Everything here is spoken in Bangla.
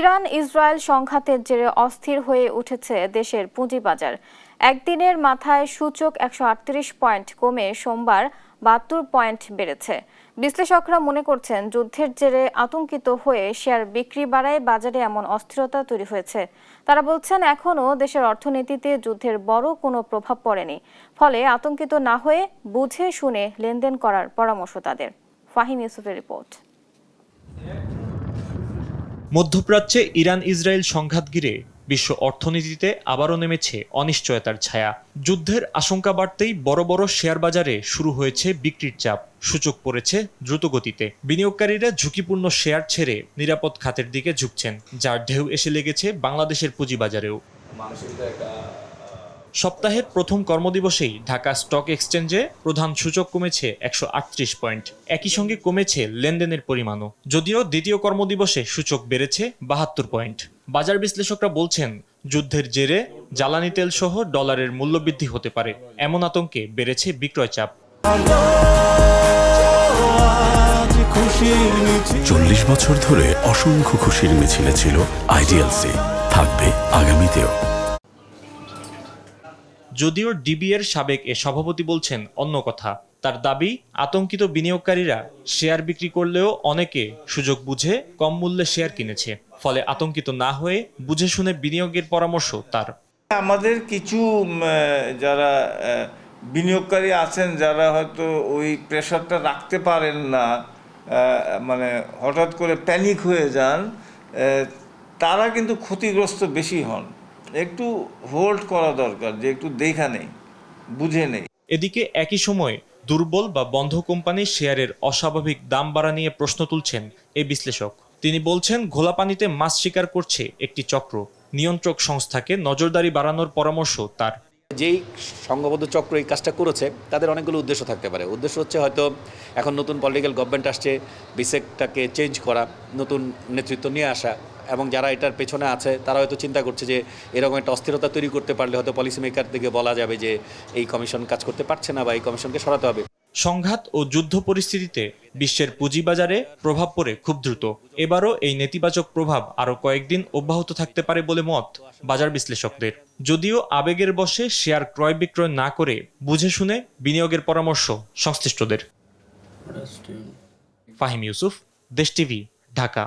ইরান ইসরায়েল সংঘাতের জেরে অস্থির হয়ে উঠেছে দেশের পুঁজিবাজার। একদিনের মাথায় সূচক 138 পয়েন্ট কমে সোমবার 72 পয়েন্ট বেড়েছে। বিশ্লেষকরা মনে করছেন, যুদ্ধের জেরে আতঙ্কিত হয়ে শেয়ার বিক্রি বাড়ায় বাজারে এমন অস্থিরতা তৈরি হয়েছে। তারা বলছেন, এখনও দেশের অর্থনীতিতে যুদ্ধের বড় কোনো প্রভাব পড়েনি, ফলে আতঙ্কিত না হয়ে বুঝে শুনে লেনদেন করার পরামর্শ তাদের। ফাহিম ইউসুফের রিপোর্ট। মধ্যপ্রাচ্যে ইরান ইসরায়েল সংঘাত ঘিরে বিশ্ব অর্থনীতিতে আবারও নেমেছে অনিশ্চয়তার ছায়া। যুদ্ধের আশঙ্কা বাড়তেই বড় বড় শেয়ার বাজারে শুরু হয়েছে বিক্রির চাপ। সূচক পড়েছে দ্রুতগতিতে। বিনিয়োগকারীরা ঝুঁকিপূর্ণ শেয়ার ছেড়ে নিরাপদ খাতের দিকে ঝুঁকছেন, যার ঢেউ এসে লেগেছে বাংলাদেশের পুঁজিবাজারেও। সপ্তাহের প্রথম কর্মদিবসেই ঢাকা স্টক এক্সচেঞ্জে প্রধান সূচক কমেছে 138 পয়েন্ট। একই সঙ্গে কমেছে লেনদেনের পরিমাণও। যদিও দ্বিতীয় কর্মদিবসে সূচক বেড়েছে 72 পয়েন্ট। বাজার বিশ্লেষকরা বলছেন, যুদ্ধের জেরে জ্বালানি তেল সহ ডলারের মূল্যবৃদ্ধি হতে পারে, এমন আতঙ্কে বেড়েছে বিক্রয় চাপ। 40 বছর ধরে অসংখ্য খুশির মিছিলে ছিল আইডিএলসি, থাকবে আগামীতেও। যদিও ডিবিএর সাবেক সভাপতি বলছেন অন্য কথা। তার দাবি, আতঙ্কিত বিনিয়োগকারীরা শেয়ার বিক্রি করলেও অনেকে সুযোগ বুঝে কম মূল্যে শেয়ার কিনেছে, ফলে আতঙ্কিত না হয়ে বুঝে শুনে বিনিয়োগের পরামর্শ তার। আমাদের কিছু যারা বিনিয়োগকারী আছেন, যারা হয়তো ওই প্রেশারটা রাখতে পারেন না, মানে হঠাৎ করে প্যানিক হয়ে যান, তারা কিন্তু ক্ষতিগ্রস্ত বেশি হন। একটু হোল্ড করা দরকার, যে একটু দেখা নেই, বুঝে নেই। এদিকে একই সময় দুর্বল বা বন্ধ কোম্পানির শেয়ারের অস্বাভাবিক দাম বাড়া নিয়ে প্রশ্ন তুলছেন এই বিশ্লেষক। তিনি বলছেন, ঘোলা পানিতে মাছ শিকার করছে একটি চক্র। নিয়ন্ত্রক সংস্থাকে নজরদারি বাড়ানোর পরামর্শ তার। যেই সংঘবদ্ধ চক্র এই কাজটা করেছে, তাদের অনেকগুলো উদ্দেশ্য থাকতে পারে। উদ্দেশ্য হচ্ছে হয়তো এখন নতুন পলিটিক্যাল গভর্নমেন্ট আসছে, বিসেকটাকে চেঞ্জ করা, নতুন নেতৃত্ব নিয়ে আসা, এবং যারা এটার পেছনে আছে তারা হয়তো চিন্তা করছে যে এরকম একটা অস্থিরতা তৈরি করতে পারলে হয়তো পলিসি মেকার থেকে বলা যাবে যে এই কমিশন কাজ করতে পারছে না বা এই কমিশনকে সরাতে হবে। সংঘাত ও যুদ্ধ পরিস্থিতিতে বিশ্বের পুঁজিবাজারে প্রভাব পড়ে খুব দ্রুত। এবারও এই নেতিবাচক প্রভাব আরও কয়েকদিন অব্যাহত থাকতে পারে বলে মত বাজার বিশ্লেষকদের। যদিও আবেগের বশে শেয়ার ক্রয় বিক্রয় না করে বুঝে শুনে বিনিয়োগের পরামর্শ সংশ্লিষ্টদের। ফাহিম ইউসুফ, দেশ টিভি, ঢাকা।